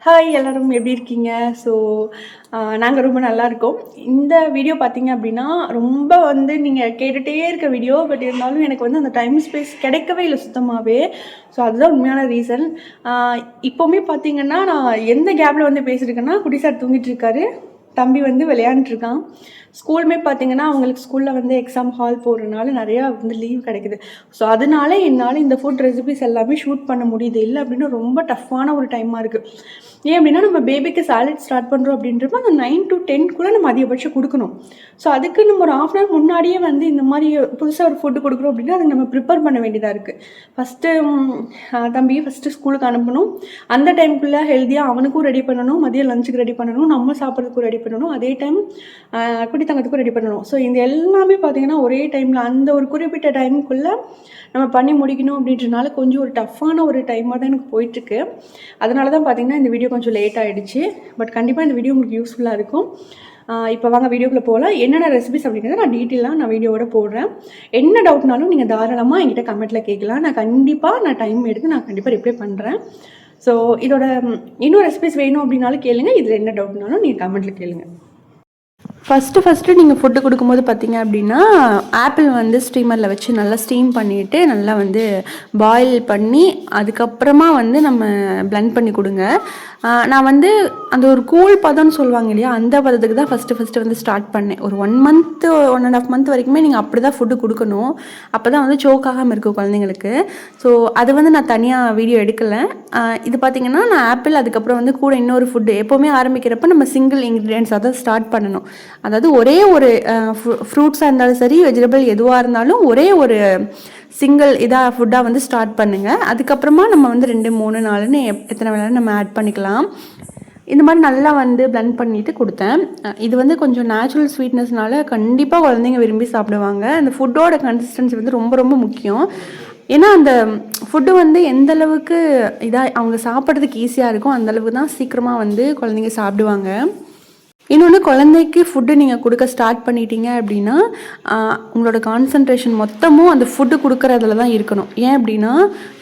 Hi எல்லாரும் எப்படி இருக்கீங்க? ஸோ நாங்கள் ரொம்ப நல்லா இருக்கோம். இந்த வீடியோ பார்த்தீங்க அப்படின்னா ரொம்ப நீங்கள் கேட்டுகிட்டே இருக்க வீடியோ. பட் இருந்தாலும் எனக்கு அந்த டைம் ஸ்பேஸ் கிடைக்கவே இல்லை சுத்தமாகவே. ஸோ அதுதான் உண்மையான ரீசன். இப்போவுமே பார்த்தீங்கன்னா நான் எந்த கேப்பில் பேசியிருக்கேன்னா, குட்டி சார் தூங்கிட்டு இருக்காரு, தம்பி விளையாண்டுருக்கான். ஸ்கூலுமே பார்த்தீங்கன்னா அவங்களுக்கு ஸ்கூலில் எக்ஸாம் ஹால் போடுறதுனால நிறையா லீவ் கிடைக்குது. ஸோ அதனால என்னால் இந்த ஃபுட் ரெசிபிஸ் எல்லாமே ஷூட் பண்ண முடியுது. இல்லை அப்படின்னா ரொம்ப டஃப்பான ஒரு டைமாக இருக்குது. ஏன் அப்படின்னா நம்ம பேபிக்கு சாலட் ஸ்டார்ட் பண்ணுறோம் அப்படின்றப்ப அந்த 9 to 10 நம்ம அதிகபட்சம் கொடுக்கணும். ஸோ அதுக்கு நம்ம ஒரு ½ ஹவர் முன்னாடியே இந்த மாதிரி புதுசாக ஒரு ஃபுட்டு கொடுக்குறோம் அப்படின்னா அதை நம்ம ப்ரிப்பேர் பண்ண வேண்டியதாக இருக்குது. ஃபஸ்ட்டு தம்பியை ஃபஸ்ட்டு ஸ்கூலுக்கு அனுப்பணும். அந்த டைமுக்குள்ளே ஹெல்த்தியாக அவனுக்கும் ரெடி பண்ணணும், மதியம் லஞ்சுக்கு ரெடி பண்ணணும், நம்ம சாப்பிட்றதுக்கும் ரெடி பண்ணணும், அதே டைம் குட்டி தங்கத்துக்கும் ரெடி பண்ணணும். ஸோ இந்த எல்லாமே பார்த்திங்கன்னா ஒரே டைமில் அந்த ஒரு குறிப்பிட்ட டைமுக்குள்ளே நம்ம பண்ணி முடிக்கணும் அப்படின்றனால கொஞ்சம் ஒரு டஃப்பான ஒரு டைமாக தான் எனக்கு போயிட்டுருக்கு. அதனால தான் பார்த்திங்கன்னா இந்த வீடியோ கொஞ்சம் லேட் ஆகிடுச்சு. பட் கண்டிப்பாக இந்த வீடியோ உங்களுக்கு யூஸ்ஃபுல்லாக இருக்கும். இப்போ வாங்க வீடியோக்குள்ளே போகலாம். என்னென்ன ரெசிபிஸ் அப்படிங்கிறத நான் டீட்டெயிலாக வீடியோவோட போடுறேன். என்ன டவுட்னாலும் நீங்கள் தாராளமாக என்கிட்ட கமெண்ட்டில் கேட்கலாம். நான் டைம் எடுத்து கண்டிப்பாக ரிப்ளை பண்ணுறேன். ஸோ இதோட இன்னும் ரெசிபிஸ் வேணும் அப்படின்னாலும் கேளுங்க. இதில் என்ன டவுட்னாலும் நீங்கள் கமெண்ட்டில் கேளுங்க. ஃபஸ்ட்டு நீங்கள் ஃபுட்டு கொடுக்கும்போது பார்த்தீங்க அப்படின்னா ஆப்பிள் ஸ்டீமரில் வச்சு நல்லா ஸ்டீம் பண்ணிவிட்டு நல்லா பாயில் பண்ணி அதுக்கப்புறமா நம்ம பிளெண்ட் பண்ணி கொடுங்க. நான் அந்த ஒரு கூழ் பதம்னு சொல்லுவாங்க இல்லையா, அந்த பதத்துக்கு தான் ஃபஸ்ட்டு ஸ்டார்ட் பண்ணேன். ஒரு 1 month 1.5 month வரைக்குமே நீங்கள் அப்படி தான் ஃபுட்டு கொடுக்கணும். அப்போ தான் சோக் ஆகாமல் இருக்கும் குழந்தைங்களுக்கு. ஸோ அது நான் தனியாக வீடியோ எடுக்கலை. இது பார்த்திங்கன்னா நான் ஆப்பிள் அதுக்கப்புறம் கூட இன்னொரு ஃபுட்டு எப்போவுமே ஆரம்பிக்கிறப்ப நம்ம சிங்கிள் இன்க்ரீடியன்ஸ் அதை ஸ்டார்ட் பண்ணணும். அதாவது ஒரே ஒரு ஃப்ரூட்ஸாக இருந்தாலும் சரி, வெஜிடபிள் எதுவாக இருந்தாலும் ஒரே ஒரு சிங்கிள் இதாக ஃபுட்டாக ஸ்டார்ட் பண்ணுங்கள். அதுக்கப்புறமா நம்ம 2, 3, 4ன்னு எத்தனை வேணாலும் நம்ம ஆட் பண்ணிக்கலாம். இந்த மாதிரி நல்லா பிளெண்ட் பண்ணிவிட்டு கொடுத்தேன். இது கொஞ்சம் நேச்சுரல் ஸ்வீட்னஸ்னால கண்டிப்பாக குழந்தைங்க விரும்பி சாப்பிடுவாங்க. அந்த ஃபுட்டோட கன்சிஸ்டன்சி ரொம்ப ரொம்ப முக்கியம். ஏன்னா அந்த ஃபுட்டு எந்த அளவுக்கு இதாக அவங்க சாப்பிட்றதுக்கு ஈஸியாக இருக்கும் அந்தளவுக்கு தான் சீக்கிரமாக குழந்தைங்க சாப்பிடுவாங்க. இன்னொன்று, குழந்தைக்கு ஃபுட்டு நீங்கள் கொடுக்க ஸ்டார்ட் பண்ணிட்டீங்க அப்படின்னா உங்களோட கான்சன்ட்ரேஷன் மொத்தமும் அந்த ஃபுட்டு கொடுக்குறதுல தான் இருக்கணும். ஏன் அப்படின்னா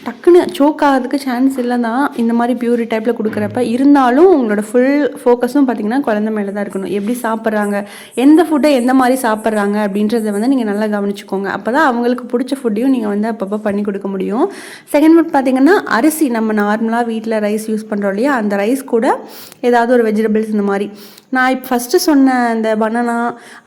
டக்குன்னு சோக் ஆகிறதுக்கு சான்ஸ் இல்லை தான் இந்த மாதிரி பியூரி டைப்பில் கொடுக்குறப்ப. இருந்தாலும் உங்களோட ஃபுல் ஃபோக்கஸும் பார்த்திங்கன்னா குழந்தை மேலே தான் இருக்கணும். எப்படி சாப்பிட்றாங்க, எந்த ஃபுட்டை எந்த மாதிரி சாப்பிட்றாங்க அப்படின்றத நீங்கள் நல்லா கவனிச்சுக்கோங்க. அப்போ தான் அவங்களுக்கு பிடிச்ச ஃபுட்டையும் நீங்கள் அப்பப்போ பண்ணி கொடுக்க முடியும். செகண்ட் ஃபுட் பார்த்திங்கன்னா அரிசி நம்ம நார்மலாக வீட்டில் ரைஸ் யூஸ் பண்ணுறோம் இல்லையா, அந்த ரைஸ் கூட ஏதாவது ஒரு வெஜிடபிள்ஸ் இந்த மாதிரி. நான் இப்போ ஃபஸ்ட்டு சொன்ன இந்த பனானா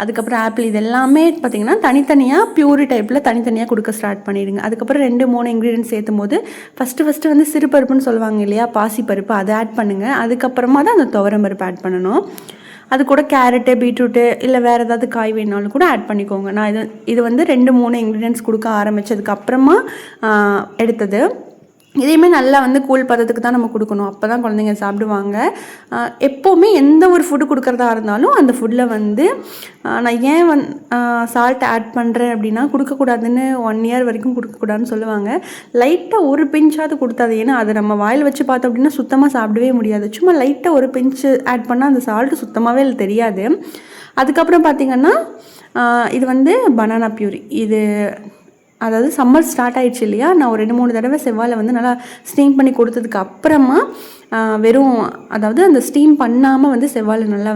அதுக்கப்புறம் ஆப்பிள் இது எல்லாமே பார்த்திங்கன்னா தனித்தனியாக பியூரி டைப்பில் தனித்தனியாக கொடுக்க ஸ்டார்ட் பண்ணிடுங்க. அதுக்கப்புறம் 2, 3 இன்க்ரீடியன்ஸ் சேர்த்தும் போது ஃபஸ்ட்டு சிறுபருப்புன்னு சொல்லுவாங்க இல்லையா, பாசிப்பருப்பு, அதை ஆட் பண்ணுங்கள். அதுக்கப்புறமா தான் அந்த துவரம் பருப்பு ஆட் பண்ணணும். அது கூட கேரட்டு, பீட்ரூட்டு இல்லை வேறு ஏதாவது காய் வேணாலும் கூட ஆட் பண்ணிக்கோங்க. நான் இது 2, 3 இன்க்ரீடியன்ஸ் கொடுக்க ஆரம்பித்ததுக்கப்புறமா எடுத்தது. இதையுமே நல்லா கூழ் பதத்துக்கு தான் நம்ம கொடுக்கணும். அப்போ தான் குழந்தைங்க சாப்பிடுவாங்க. எப்போவுமே எந்த ஒரு ஃபுட்டு கொடுக்குறதா இருந்தாலும் அந்த ஃபுட்டில் நான் ஏன் சால்ட் ஆட் பண்ணுறேன் அப்படின்னா, கொடுக்கக்கூடாதுன்னு 1 year வரைக்கும் கொடுக்கக்கூடாதுன்னு சொல்லுவாங்க. லைட்டாக ஒரு பிஞ்சாவது கொடுத்தாது. ஏன்னா அதை நம்ம வாயில் வச்சு பார்த்தோம் அப்படின்னா சுத்தமாக சாப்பிடவே முடியாது. சும்மா லைட்டாக ஒரு பிஞ்சு ஆட் பண்ணால் அந்த சால்ட்டு சுத்தமாகவே தெரியாது. அதுக்கப்புறம் பார்த்திங்கன்னா இது பனானா பியூரி. இது அதாவது சம்மர் ஸ்டார்ட் ஆகிடுச்சு இல்லையா, நான் ஒரு 2-3 தடவை செவ்வாழை நல்லா ஸ்டீம் பண்ணி கொடுத்ததுக்கு அப்புறமா வெறும் அதாவது அந்த ஸ்டீம் பண்ணாமல் செவ்வாழை நல்லா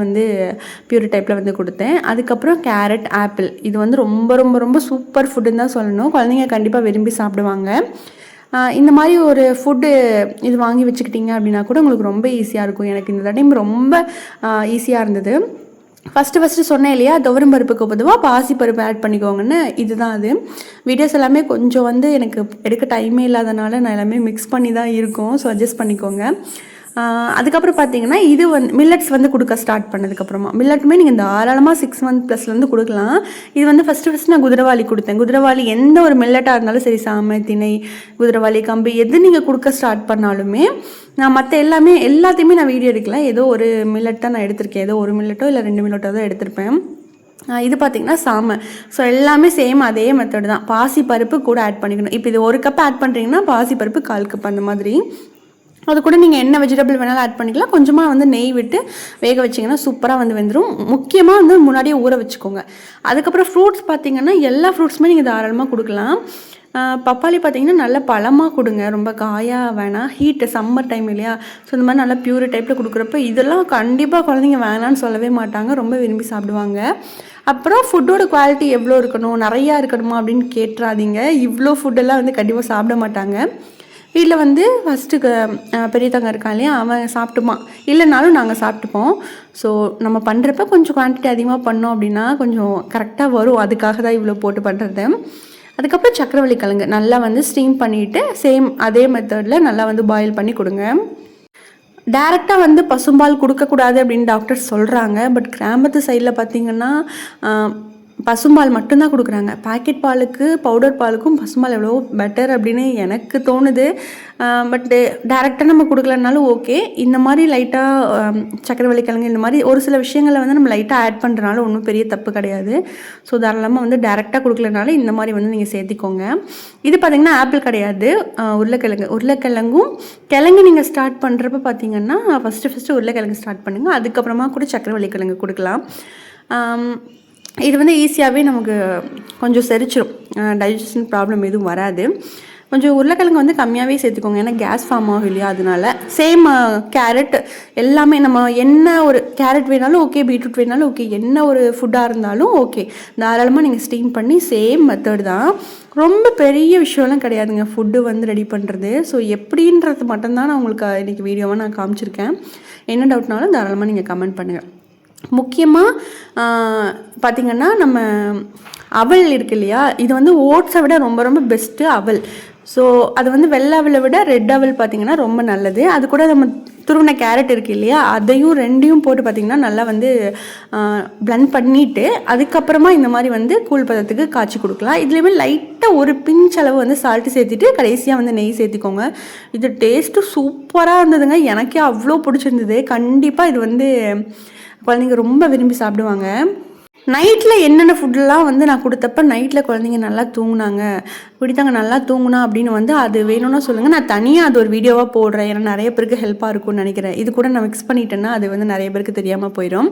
பியூரி டைப்பில் கொடுத்தேன். அதுக்கப்புறம் கேரட், ஆப்பிள் இது ரொம்ப ரொம்ப ரொம்ப சூப்பர் ஃபுட்டுன்னு தான் சொல்லணும். குழந்தைங்க கண்டிப்பாக விரும்பி சாப்பிடுவாங்க. இந்த மாதிரி ஒரு ஃபுட்டு இது வாங்கி வச்சுக்கிட்டிங்க அப்படின்னா கூட உங்களுக்கு ரொம்ப ஈஸியாக இருக்கும். எனக்கு இந்த டைம் ரொம்ப ஈஸியாக இருந்தது. ஃபஸ்ட்டு சொன்னேன் இல்லையா, துவரம் பருப்புக்கு பொதுவாக பாசிப்பருப்பு ஆட் பண்ணிக்கோங்கன்னு. இதுதான் அது. வீடியோஸ் எல்லாமே கொஞ்சம் எனக்கு எடுக்க டைமே இல்லாதனால நான் எல்லாமே மிக்ஸ் பண்ணி தான் இருக்கும். ஸோ அட்ஜஸ்ட் பண்ணிக்கோங்க. அதுக்கப்புறம் பார்த்தீங்கன்னா இது மில்லட்ஸ் கொடுக்க ஸ்டார்ட் பண்ணதுக்கப்புறமா மில்லட்டுமே நீங்கள் தாராளமாக 6 months+ கொடுக்கலாம். இது ஃபஸ்ட்டு நான் குதிரவாளி கொடுத்தேன். குதிரவாளி எந்த ஒரு மில்லட்டாக இருந்தாலும் சரி, சாமை, திணை, குதிரவாளி, கம்பு எது நீங்கள் கொடுக்க ஸ்டார்ட் பண்ணாலுமே நான் மற்ற எல்லாத்தையுமே நான் வீடியோ எடுக்கல. ஏதோ ஒரு மில்லட் தான் நான் எடுத்திருக்கேன். ஏதோ 1 மில்லட்டோ இல்லை 2 மில்லட்டோ தான் எடுத்திருப்பேன். இது பார்த்திங்கன்னா சாமை. ஸோ எல்லாமே சேம் அதே மெத்தட் தான். பாசிப்பருப்பு கூட ஆட் பண்ணிக்கணும். இப்போ இது 1 கப் ஆட் பண்ணுறீங்கன்னா பாசிப்பருப்பு 1/4 கப் அந்த மாதிரி. அது கூட நீங்கள் என்ன வெஜிடபிள் வேணாலும் ஆட் பண்ணிக்கலாம். கொஞ்சமாக நெய் விட்டு வேக வச்சிங்கன்னா சூப்பராக வெந்துடும். முக்கியமாக முன்னாடியே ஊற வச்சுக்கோங்க. அதுக்கப்புறம் ஃப்ரூட்ஸ் பார்த்திங்கன்னா எல்லா ஃப்ரூட்ஸுமே நீங்கள் தாராளமாக கொடுக்கலாம். பப்பாளி பார்த்திங்கன்னா நல்லா பழமாக கொடுங்க, ரொம்ப காயாக வேணாம். ஹீட்டு சம்மர் டைம் இல்லையா, ஸோ இந்த மாதிரி நல்லா பியூர் டைப்பில் கொடுக்குறப்ப இதெல்லாம் கண்டிப்பாக குழந்தைங்க வேணான்னு சொல்லவே மாட்டாங்க, ரொம்ப விரும்பி சாப்பிடுவாங்க. அப்புறம் ஃபுட்டோட குவாலிட்டி எவ்வளோ இருக்கணும், நிறையா இருக்கணுமா அப்படின்னு கேட்டுறாதீங்க. இவ்வளோ ஃபுட்டெல்லாம் வந்து கண்டிப்பாக சாப்பிட மாட்டாங்க. வீட்டில் வந்து ஃபஸ்ட்டு பெரியத்தங்க இருக்கான் இல்லையா, அவன் சாப்பிட்டுப்பான், இல்லைனாலும் நாங்கள் சாப்பிட்டுப்போம். ஸோ நம்ம பண்ணுறப்ப கொஞ்சம் குவான்டிட்டி அதிகமாக பண்ணோம் அப்படின்னா கொஞ்சம் கரெக்டாக வரும். அதுக்காக தான் இவ்வளோ போட்டு பண்ணுறது. அதுக்கப்புறம் சக்கரவள்ளி கிழங்கு நல்லா வந்து ஸ்டீம் பண்ணிவிட்டு சேம் அதே மெத்தடில் நல்லா வந்து பாயில் பண்ணி கொடுங்க. டேரெக்டாக வந்து பசும்பால் கொடுக்கக்கூடாது அப்படின்னு டாக்டர் சொல்கிறாங்க. பட் கிராமத்து சைடில் பார்த்திங்கன்னா பசும்பால் மட்டும்தான் கொடுக்குறாங்க. பாக்கெட் பாலுக்கு பவுடர் பாலுக்கும் பசும்பால் எவ்வளோ பெட்டர் அப்படின்னு எனக்கு தோணுது. பட்டு டேரெக்டாக நம்ம கொடுக்கலனாலும் ஓகே. இந்த மாதிரி லைட்டாக சக்கரவள்ளி கிழங்கு இந்த மாதிரி ஒரு சில விஷயங்களை வந்து நம்ம லைட்டாக ஆட் பண்ணுறனால ஒன்றும் பெரிய தப்பு கிடையாது. ஸோ தாராளமாக வந்து டேரெக்டாக கொடுக்கலனாலும் இந்த மாதிரி வந்து நீங்கள் சேர்த்திக்கோங்க. இது பார்த்திங்கன்னா ஆப்பிள் கிடையாது, உருளைக்கிழங்கும் கிழங்கு நீங்கள் ஸ்டார்ட் பண்ணுறப்ப பார்த்திங்கன்னா ஃபஸ்ட்டு உருளைக்கிழங்கு ஸ்டார்ட் பண்ணுங்கள். அதுக்கப்புறமா கூட சக்கரவள்ளி கிழங்கு கொடுக்கலாம். இது வந்து ஈஸியாகவே நமக்கு கொஞ்சம் செரிச்சிடும், டைஜஷன் ப்ராப்ளம் எதுவும் வராது. கொஞ்சம் உருளைக்கிழங்கு வந்து கம்மியாகவே சேர்த்துக்கோங்க, ஏன்னா கேஸ் ஃபார்ம் ஆகும் இல்லையா, அதனால. சேம் கேரட் எல்லாமே நம்ம என்ன ஒரு கேரட் வேணாலும் ஓகே, பீட்ரூட் வேணாலும் ஓகே, என்ன ஒரு ஃபுட்டாக இருந்தாலும் ஓகே, தாராளமாக நீங்கள் ஸ்டீம் பண்ணி சேம் மெத்தட் தான். ரொம்ப பெரிய விஷயம்லாம் கிடையாதுங்க ஃபுட்டு வந்து ரெடி பண்ணுறது. ஸோ எப்படின்றது மட்டும்தான் நான் உங்களுக்கு இன்றைக்கி வீடியோவாக நான் காமிச்சிருக்கேன். என்ன டவுட்னாலும் தாராளமாக நீங்கள் கமெண்ட் பண்ணுங்கள். முக்கியமாக பார்த்திங்கன்னா நம்ம அவல் இருக்கு இல்லையா, இது வந்து ஓட்ஸை விட ரொம்ப ரொம்ப பெஸ்ட்டு அவல். ஸோ அது வந்து வெள்ளை அவலை விட ரெட் அவல் பார்த்திங்கன்னா ரொம்ப நல்லது. அது கூட நம்ம துருவின கேரட் இருக்குது இல்லையா, அதையும் ரெண்டையும் போட்டு பார்த்திங்கன்னா நல்லா வந்து பிளெண்ட் பண்ணிவிட்டு அதுக்கப்புறமா இந்த மாதிரி வந்து கூழ் பதத்துக்கு காய்ச்சி கொடுக்கலாம். இதுலேயுமே லைட்டாக ஒரு பிஞ்ச் அளவு வந்து சால்ட்டு சேர்த்துட்டு கடைசியாக வந்து நெய் சேர்த்திக்கோங்க. இது டேஸ்ட்டு சூப்பராக இருந்ததுங்க, எனக்கே அவ்வளோ பிடிச்சிருந்தது. கண்டிப்பாக இது வந்து குழந்தைங்க ரொம்ப விரும்பி சாப்பிடுவாங்க. நைட்டில் என்னென்ன ஃபுட்டெல்லாம் வந்து நான் கொடுத்தப்ப நைட்டில் குழந்தைங்க நல்லா தூங்குனாங்க, பிடித்தாங்க நல்லா தூங்குனா அப்படின்னு வந்து அது வேணும்னா சொல்லுங்கள், நான் தனியாக அது ஒரு வீடியோவாக போடுறேன். ஏன்னா நிறைய பேருக்கு ஹெல்ப்பாக இருக்கும்னு நினைக்கிறேன். இது கூட நான் மிக்ஸ் பண்ணிட்டேன்னா அது வந்து நிறைய பேருக்கு தெரியாமல் போயிடும்.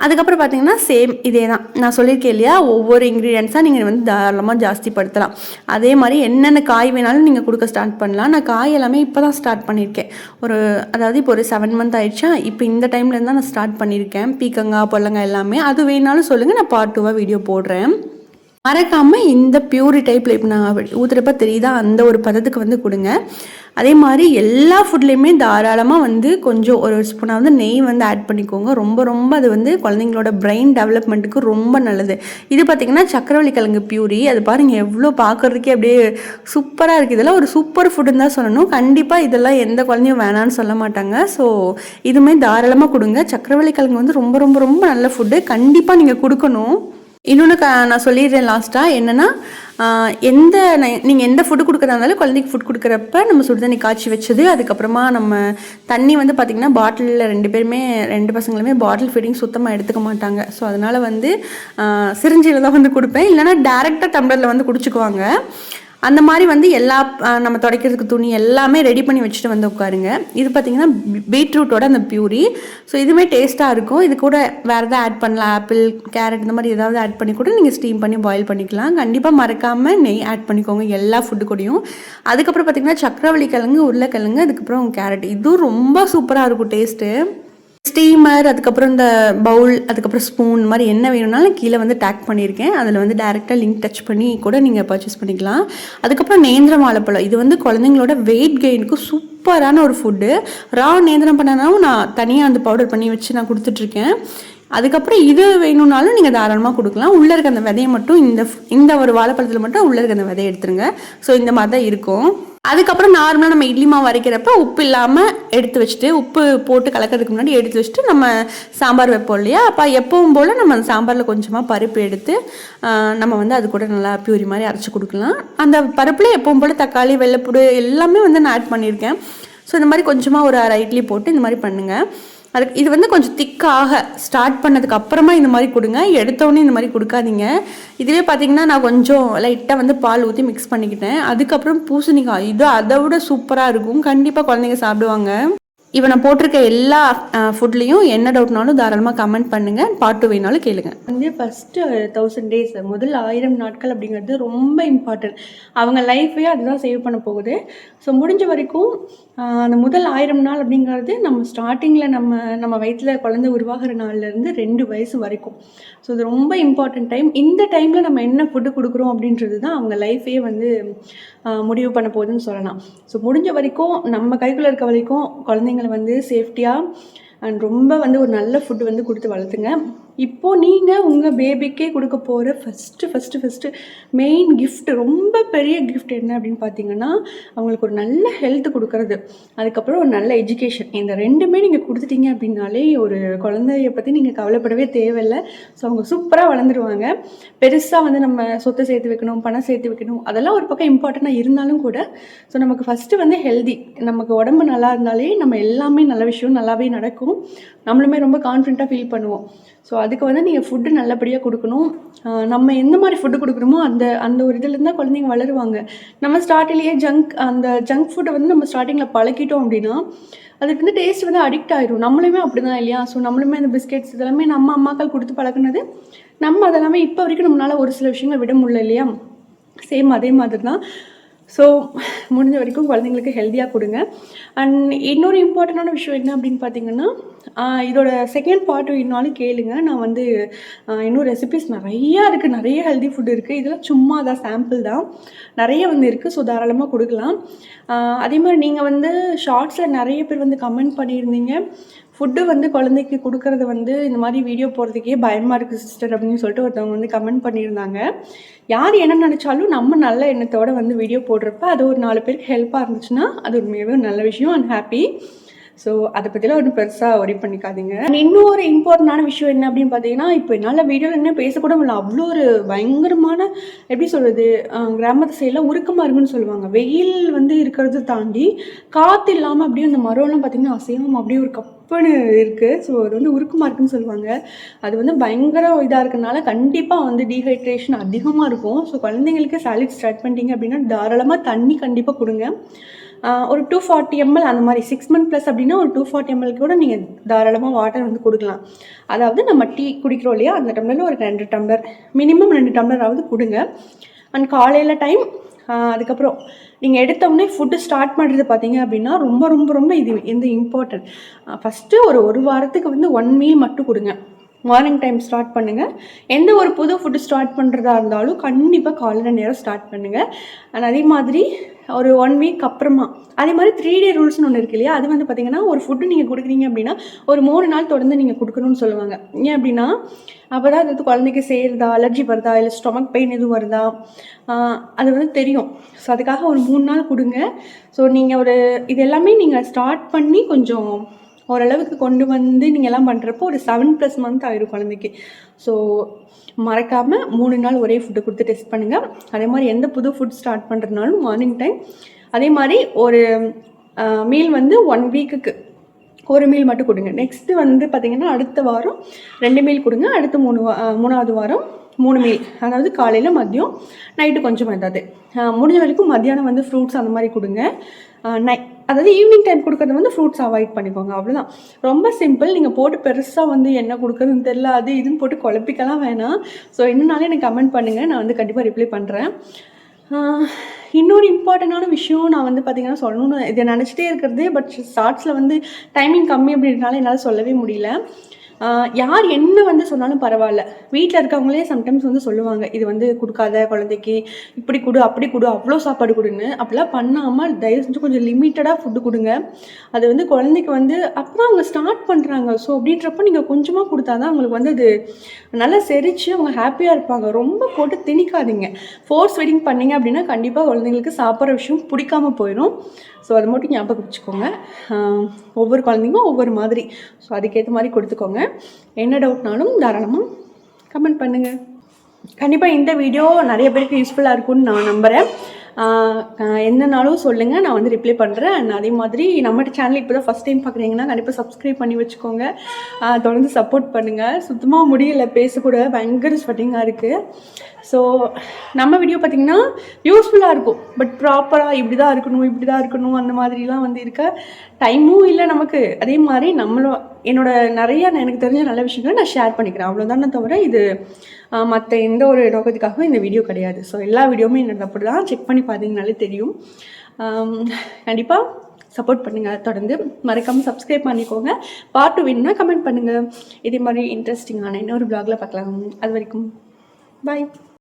அதுக்கப்புறம் பார்த்திங்கன்னா சேம் இதே தான் நான் சொல்லியிருக்கேன் இல்லையா, ஒவ்வொரு இன்க்ரீடியன்ஸாக நீங்கள் வந்து தாராளமாக ஜாஸ்தி படுத்தலாம். அதே மாதிரி என்னென்ன காய் வேணாலும் நீங்கள் கொடுக்க ஸ்டார்ட் பண்ணலாம். நான் காய் எல்லாமே இப்போ தான் ஸ்டார்ட் பண்ணியிருக்கேன். அதாவது இப்போ ஒரு 7 மந்த் ஆயிடுச்சா, இப்போ இந்த டைம்லேருந்து தான் நான் ஸ்டார்ட் பண்ணியிருக்கேன். பீக்கங்காய் பொல்லங்காய் எல்லாமே. அது வேணாலும் சொல்லுங்கள், நான் பார்ட் 2 வீடியோ போடுறேன். மறக்காமல் இந்த பியூரி டைப்பில் இப்போ நான் ஊற்றுறப்ப தெரியுதா அந்த ஒரு பதத்துக்கு வந்து கொடுங்க. அதே மாதிரி எல்லா ஃபுட்லேயுமே தாராளமாக வந்து கொஞ்சம் ஒரு ஸ்பூனாக வந்து நெய் வந்து ஆட் பண்ணிக்கோங்க. ரொம்ப ரொம்ப அது வந்து குழந்தைங்களோட பிரெயின் டெவலப்மெண்ட்டுக்கு ரொம்ப நல்லது. இது பார்த்திங்கன்னா சக்கரவள்ளி கிழங்கு பியூரி, அது பாருங்கள் எவ்வளோ பார்க்குறதுக்கே அப்படியே சூப்பராக இருக்குது. இதெல்லாம் ஒரு சூப்பர் ஃபுட்டுன்னு தான் சொல்லணும். கண்டிப்பாக இதெல்லாம் எந்த குழந்தையும் வேணான்னு சொல்ல மாட்டாங்க. ஸோ இதுவுமே தாராளமாக கொடுங்க. சக்கரவள்ளி கிழங்கு வந்து ரொம்ப ரொம்ப ரொம்ப நல்ல ஃபுட்டு, கண்டிப்பாக நீங்கள் கொடுக்கணும். இன்னொன்று நான் சொல்லிடுறேன் லாஸ்ட்டாக, என்னென்னா நீங்கள் எந்த ஃபுட்டு கொடுக்குறதா இருந்தாலும் குழந்தைக்கு ஃபுட் கொடுக்குறப்ப நம்ம சுடுதண்ணி காய்ச்சி வச்சது, அதுக்கப்புறமா நம்ம தண்ணி வந்து பார்த்திங்கன்னா பாட்டிலில் 2 பசங்களுமே பாட்டில் ஃபீடிங் சுத்தமாக எடுத்துக்க மாட்டாங்க. ஸோ அதனால் வந்து சிரிஞ்சியில் தான் வந்து கொடுப்பேன், இல்லைனா டேரெக்டாக டம்ளரில் வந்து குடிச்சுக்குவாங்க. அந்த மாதிரி வந்து எல்லா நம்ம துடைக்கிறதுக்கு துணி எல்லாமே ரெடி பண்ணி வச்சுட்டு வந்து உட்காருங்க. இது பார்த்திங்கன்னா பீட்ரூட்டோட அந்த பியூரி. ஸோ இதுவுமே டேஸ்ட்டாக இருக்கும். இது கூட வேறு எதாவது ஆட் பண்ணலாம், ஆப்பிள் கேரட் இந்த மாதிரி ஏதாவது ஆட் பண்ணி கூட நீங்கள் ஸ்டீம் பண்ணி பாயில் பண்ணிக்கலாம். கண்டிப்பாக மறக்காமல் நெய் ஆட் பண்ணிக்கோங்க எல்லா ஃபுட்டு கூடயும். அதுக்கப்புறம் பார்த்திங்கன்னா சக்கரவள்ளி கிழங்கு, உருளைக்கிழங்கு, அதுக்கப்புறம் கேரட், இதுவும் ரொம்ப சூப்பராக இருக்கும் டேஸ்ட்டு. ஸ்டீமர், அதுக்கப்புறம் இந்த பவுல், அதுக்கப்புறம் ஸ்பூன் மாதிரி என்ன வேணும்னாலும் கீழே வந்து டேக் பண்ணியிருக்கேன். அதில் வந்து டேரெக்டாக லிங்க் டச் பண்ணி கூட நீங்கள் பர்ச்சேஸ் பண்ணிக்கலாம். அதுக்கப்புறம் நேந்திரம் வாழைப்பழம், இது வந்து குழந்தைங்களோட வெயிட் கெயினுக்கு சூப்பரான ஒரு ஃபுட்டு. நேந்திரம் பண்ணனாலும் நான் தனியாக அந்த பவுடர் பண்ணி வச்சு நான் கொடுத்துட்ருக்கேன். அதுக்கப்புறம் இது வேணும்னாலும் நீங்கள் தாராளமாக கொடுக்கலாம். உள்ளே இருக்க அந்த விதையை மட்டும் இந்த ஒரு வாழைப்பழத்தில் மட்டும் உள்ளே இருக்க அந்த விதையை எடுத்துருங்க. ஸோ இந்த மாதிரி தான் இருக்கும். அதுக்கப்புறம் நார்மலாக நம்ம இட்லி மாவு அரைக்கிறப்ப உப்பு இல்லாமல் எடுத்து வச்சுட்டு, உப்பு போட்டு கலக்கிறதுக்கு முன்னாடி எடுத்து வச்சுட்டு நம்ம சாம்பார் வைப்போம் இல்லையா, அப்போ எப்பவும் போல் நம்ம அந்த சாம்பாரில் கொஞ்சமாக பருப்பு எடுத்து நம்ம வந்து அது கூட நல்லா பியூரி மாதிரி அரைச்சி கொடுக்கலாம். அந்த பருப்பில் எப்பவும் போல் தக்காளி, வெள்ளைப்பூடு எல்லாமே வந்து நான் ஆட் பண்ணியிருக்கேன். ஸோ இந்த மாதிரி கொஞ்சமாக ஒரு 1/2 இட்லி போட்டு இந்த மாதிரி பண்ணுங்கள். இது வந்து கொஞ்சம் திக்காக ஸ்டார்ட் பண்ணதுக்கு அப்புறமா இந்த மாதிரி கொடுங்க, எடுத்தோடனே இந்த மாதிரி கொடுக்காதீங்க. இதுவே பார்த்தீங்கன்னா நான் கொஞ்சம் லைட்டாக வந்து பால் ஊற்றி மிக்ஸ் பண்ணிக்கிட்டேன். அதுக்கப்புறம் பூசணிக்காய், இது அதை விட சூப்பராக இருக்கும். கண்டிப்பாக குழந்தைங்க சாப்பிடுவாங்க. இப்போ நான் போட்டிருக்க எல்லா ஃபுட்லேயும் என்ன டவுட்னாலும் தாராளமாக கமெண்ட் பண்ணுங்கள். பார்ட் 2 வேணாலும் கேளுங்க. வந்து ஃபஸ்ட்டு 1000 days முதல் 1000 நாட்கள் அப்படிங்கிறது ரொம்ப இம்பார்ட்டன்ட். அவங்க லைஃபே அதுதான் சேவ் பண்ண போகுது. ஸோ முடிஞ்ச வரைக்கும் அந்த முதல் 1000 நாள் அப்படிங்கிறது நம்ம ஸ்டார்டிங்கில் நம்ம வயிற்றில் குழந்தை உருவாகிற நாள்லேருந்து 2 வயசு வரைக்கும். ஸோ இது ரொம்ப இம்பார்ட்டன்ட் டைம். இந்த டைமில் நம்ம என்ன ஃபுட்டு கொடுக்குறோம் அப்படின்றது தான் அவங்க லைஃபே வந்து முடிவு பண்ண போகுதுன்னு சொல்லலாம். ஸோ முடிஞ்ச வரைக்கும் நம்ம கைக்குள்ளே இருக்க வரைக்கும் குழந்தைங்களை வந்து சேஃப்டியாக அண்ட் ரொம்ப வந்து ஒரு நல்ல ஃபுட்டு வந்து கொடுத்து வளர்த்துங்க. இப்போது நீங்கள் உங்கள் பேபிக்கே கொடுக்க போகிற ஃபஸ்ட்டு மெயின் கிஃப்ட், ரொம்ப பெரிய கிஃப்ட் என்ன அப்படின்னு பார்த்தீங்கன்னா, அவங்களுக்கு ஒரு நல்ல ஹெல்த் கொடுக்கறது, அதுக்கப்புறம் ஒரு நல்ல எஜுகேஷன். இந்த 2மே நீங்கள் கொடுத்துட்டீங்க அப்படின்னாலே ஒரு குழந்தைய பற்றி நீங்கள் கவலைப்படவே தேவையில்லை. ஸோ அவங்க சூப்பராக வளர்ந்துருவாங்க. பெருசாக வந்து நம்ம சொத்தை சேர்த்து வைக்கணும், பணம் சேர்த்து வைக்கணும், அதெல்லாம் ஒரு பக்கம் இம்பார்ட்டண்ட்டாக இருந்தாலும் கூட ஸோ நமக்கு ஃபஸ்ட்டு வந்து ஹெல்தி, நமக்கு உடம்பு நல்லா இருந்தாலே நம்ம எல்லாமே நல்ல விஷயம் நல்லாவே நடக்கும். நம்மளுமே ரொம்ப கான்ஃபிடென்ட்டாக ஃபீல் பண்ணுவோம். ஸோ அதுக்கு வந்து நீங்கள் ஃபுட்டு நல்லபடியாக கொடுக்கணும். நம்ம எந்த மாதிரி ஃபுட்டு கொடுக்குறோமோ அந்த ஒரு இதுலேருந்து தான் குழந்தைங்க வளருவாங்க. நம்ம ஸ்டார்டிங்லேயே ஜங்க் ஃபுட்டை வந்து நம்ம ஸ்டார்டிங்கில் பழக்கிட்டோம் அப்படின்னா அதுக்கு வந்து டேஸ்ட் வந்து அடிக்ட் ஆகிடும். நம்மளுமே அப்படி தான் இல்லையா? ஸோ நம்மளுமே அந்த பிஸ்கெட்ஸ் இதெல்லாமே நம்ம அம்மாக்கள் கொடுத்து பழக்கினது, நம்ம அதெல்லாமே இப்போ வரைக்கும் நம்மளால் ஒரு சில விஷயங்களை விட முடியல இல்லையா? சேம் அதே மாதிரி தான். ஸோ முடிஞ்ச வரைக்கும் குழந்தைங்களுக்கு ஹெல்த்தியாக கொடுங்க. அண்ட் இன்னொரு இம்பார்ட்டண்டான விஷயம் என்ன அப்படின்னு பார்த்தீங்கன்னா, இதோட செகண்ட் பார்ட் இன்னும் கேளுங்க. நான் வந்து இன்னும் ரெசிபிஸ் நிறையா இருக்குது, நிறைய ஹெல்தி ஃபுட் இருக்குது. இதெல்லாம் சும்மா தான் சாம்பிள் தான், நிறைய வந்து இருக்குது. ஸோ தாராளமாக கொடுக்கலாம். அதே மாதிரி நீங்கள் வந்து ஷார்ட்ஸில் நிறைய பேர் வந்து கமெண்ட் பண்ணியிருந்தீங்க, ஃபுட்டு வந்து குழந்தைக்கு கொடுக்கறது வந்து இந்த மாதிரி வீடியோ போடுறதுக்கே பயமாக இருக்குது சிஸ்டர் அப்படின்னு சொல்லிட்டு ஒருத்தவங்க வந்து கமெண்ட் பண்ணியிருந்தாங்க. யார் என்ன நினச்சாலும் நம்ம நல்ல எண்ணத்தோடு வந்து வீடியோ போடுறப்ப அது ஒரு 4 பேருக்கு ஹெல்ப்பாக இருந்துச்சுன்னா அது உண்மையாகவே நல்ல விஷயம் அண்ட் ஹாப்பி. ஸோ அதை பற்றிலாம் ஒன்றும் பெருசாக ஒரி பண்ணிக்காதீங்க. இன்னொரு இம்பார்ட்டண்டான விஷயம் என்ன அப்படின்னு பார்த்தீங்கன்னா, இப்போ என்னால் வீடியோவில் என்ன பேசக்கூட முடியல, அவ்வளோ ஒரு பயங்கரமான எப்படி சொல்கிறது, கிராமத்து சைடில் உருக்கமாக இருக்குன்னு சொல்லுவாங்க. வெயில் வந்து இருக்கிறது தாண்டி காற்று இல்லாமல் அப்படியே அந்த மரம்லாம் பார்த்திங்கன்னா அசைவம் அப்படியே ஒரு கப்புன்னு இருக்குது. ஸோ அது வந்து உருக்கமாக இருக்குன்னு சொல்லுவாங்க. அது வந்து பயங்கர இதாக இருக்கனால கண்டிப்பாக வந்து டீஹைட்ரேஷன் அதிகமாக இருக்கும். ஸோ குழந்தைங்களுக்கு சாலிட் ஸ்டார்ட் பண்ணிட்டீங்க அப்படின்னா தாராளமாக தண்ணி கண்டிப்பாக கொடுங்க. ஒரு 240 ml அந்த மாதிரி 6 months ப்ளஸ் அப்படின்னா ஒரு 240 ml கூட நீங்கள் தாராளமாக வாட்டர் வந்து கொடுக்கலாம். அதாவது நம்ம டீ குடிக்கிறோம் இல்லையா, அந்த டம்ளரில் ஒரு 2 டம்ளர் மினிமம் 2 டம்ளராவது கொடுங்க. அண்ட் காலையில் டைம், அதுக்கப்புறம் நீங்கள் எடுத்தோடனே ஃபுட்டு ஸ்டார்ட் பண்ணுறது பார்த்தீங்க அப்படின்னா ரொம்ப ரொம்ப ரொம்ப இது இம்பார்ட்டன்ட். ஃபஸ்ட்டு ஒரு வாரத்துக்கு வந்து 1 மீல் மட்டும் கொடுங்க. மார்னிங் டைம் ஸ்டார்ட் பண்ணுங்கள். எந்த ஒரு புது ஃபுட்டு ஸ்டார்ட் பண்ணுறதா இருந்தாலும் கண்டிப்பாக காலையில் நேரம் ஸ்டார்ட் பண்ணுங்கள். அண்ட் அதே மாதிரி ஒரு 1 வீக் அப்புறமா அதே மாதிரி 3 day ரூல்ஸ்னு ஒன்று இருக்கு இல்லையா, அது வந்து பார்த்திங்கன்னா ஒரு ஃபுட்டு நீங்கள் கொடுக்குறீங்க அப்படின்னா ஒரு 3 நாள் தொடர்ந்து நீங்கள் கொடுக்கணும்னு சொல்லுவாங்க. ஏன் அப்படின்னா அப்போ தான் அது குழந்தைக்கு சேருதா, அலர்ஜி வருதா, இல்லை ஸ்டொமக் பெயின் எதுவும் வருதா, அது வந்து தெரியும். ஸோ அதுக்காக ஒரு 3 நாள் கொடுங்க. ஸோ நீங்கள் இது எல்லாமே நீங்கள் ஸ்டார்ட் பண்ணி கொஞ்சம் ஓரளவுக்கு கொண்டு வந்து நீங்கள் எல்லாம் பண்ணுறப்போ ஒரு 7+ month ஆகிடும் குழந்தைக்கு. ஸோ மறக்காமல் 3 நாள் ஒரே ஃபுட்டு கொடுத்து டெஸ்ட் பண்ணுங்கள். அதே மாதிரி எந்த புது ஃபுட் ஸ்டார்ட் பண்ணுறதுனாலும் மார்னிங் டைம் அதே மாதிரி ஒரு மீல் வந்து 1 வீக்குக்கு ஒரு மீல் மட்டும் கொடுங்க. நெக்ஸ்ட்டு வந்து பார்த்திங்கன்னா அடுத்த வாரம் 2 மீல் கொடுங்க. அடுத்து 3வது வாரம் 3 மீல், அதாவது காலையில் மதியம் நைட்டு கொஞ்சம் ஏதாவது முடிஞ்ச வரைக்கும் மத்தியானம் வந்து ஃப்ரூட்ஸ் அந்த மாதிரி கொடுங்க. அதாவது ஈவினிங் டைம் கொடுக்குறது வந்து ஃப்ரூட்ஸ் அவாய்ட் பண்ணிக்கோங்க. அவ்வளோதான், ரொம்ப சிம்பிள். நீங்கள் போட்டு பெருசாக வந்து என்ன கொடுக்குறதுன்னு தெரில அது இதுன்னு போட்டு குழப்பிக்கலாம் வேணாம். ஸோ என்னன்னாலே எனக்கு கமெண்ட் பண்ணுங்கள், நான் வந்து கண்டிப்பாக ரிப்ளை பண்ணுறேன். இன்னொரு இம்பார்ட்டண்டான விஷயம் நான் வந்து பார்த்திங்கன்னா சொல்லணும்னு இதை நினச்சிட்டே இருக்கிறது, பட் ஷார்ட்ஸில் வந்து டைமிங் கம்மி அப்படின்றனால என்னால் சொல்லவே முடியல. யார் என்ன வந்து சொன்னாலும் பரவாயில்ல, வீட்டில் இருக்கவங்களே சம்டைம்ஸ் வந்து சொல்லுவாங்க, இது வந்து கொடுக்காத குழந்தைக்கு, இப்படி கொடு அப்படி கொடு அவ்வளோ சாப்பாடு கொடுன்னு. அப்படிலாம் பண்ணாமல் தயவு செஞ்சு கொஞ்சம் லிமிட்டடாக ஃபுட்டு கொடுங்க. அது வந்து குழந்தைக்கு வந்து அப்போ தான் அவங்க ஸ்டார்ட் பண்ணுறாங்க. ஸோ அப்படின்றப்ப நீங்கள் கொஞ்சமாக கொடுத்தா தான் அவங்களுக்கு வந்து அது நல்லா செரிச்சு அவங்க ஹாப்பியாக இருப்பாங்க. ரொம்ப போட்டு திணிக்காதீங்க. ஃபோர்ஸ் ஃபீடிங் பண்ணிங்க அப்படின்னா கண்டிப்பாக குழந்தைங்களுக்கு சாப்பிட்ற விஷயம் பிடிக்காம போயிடும். ஸோ அது மட்டும் ஞாபகம் வச்சுக்கோங்க. ஒவ்வொரு குழந்தைங்களும் ஒவ்வொரு மாதிரி, ஸோ அதுக்கேற்ற மாதிரி கொடுத்துக்கோங்க. என்ன டவுட்னாலும் தாராளமாக கமெண்ட் பண்ணுங்கள். கண்டிப்பாக இந்த வீடியோ நிறைய பேருக்கு யூஸ்ஃபுல்லாக இருக்கும்னு நான் நம்புகிறேன். என்னன்னாலும் சொல்லுங்கள், நான் வந்து ரிப்ளை பண்ணுறேன். அண்ட் அதே மாதிரி நம்ம சேனல் இப்போ தான் ஃபஸ்ட் டைம் பார்க்குறீங்கன்னா கண்டிப்பாக சப்ஸ்கிரைப் பண்ணி வச்சுக்கோங்க. தொடர்ந்து சப்போர்ட் பண்ணுங்கள். சுத்தமாக முடியல பேசக்கூட, பயங்கர ஸ்வெட்டிங்காக இருக்குது. ஸோ நம்ம வீடியோ பார்த்திங்கன்னா யூஸ்ஃபுல்லாக இருக்கும், பட் ப்ராப்பராக இப்படி தான் இருக்கணும் அந்த மாதிரிலாம் வந்து இருக்க டைமும் இல்லை நமக்கு. அதே மாதிரி எனக்கு தெரிஞ்ச நல்ல விஷயங்களை நான் ஷேர் பண்ணிக்கிறேன், அவ்வளோதானே தவிர இது மற்ற எந்த ஒரு நோக்கத்துக்காகவும் இந்த வீடியோ கிடையாது. ஸோ எல்லா வீடியோவுமே என்னோட அப்படி தான், செக் பண்ணி பார்த்தீங்கனாலே தெரியும். கண்டிப்பாக சப்போர்ட் பண்ணுங்கள். தொடர்ந்து மறக்காமல் சப்ஸ்கிரைப் பண்ணிக்கோங்க. பார்ட் 2 வேணும்னா கமெண்ட் பண்ணுங்கள். இதே மாதிரி இன்ட்ரெஸ்டிங்கான இன்னொரு ப்ளாகில் பார்க்கலாம். அது வரைக்கும் பாய்.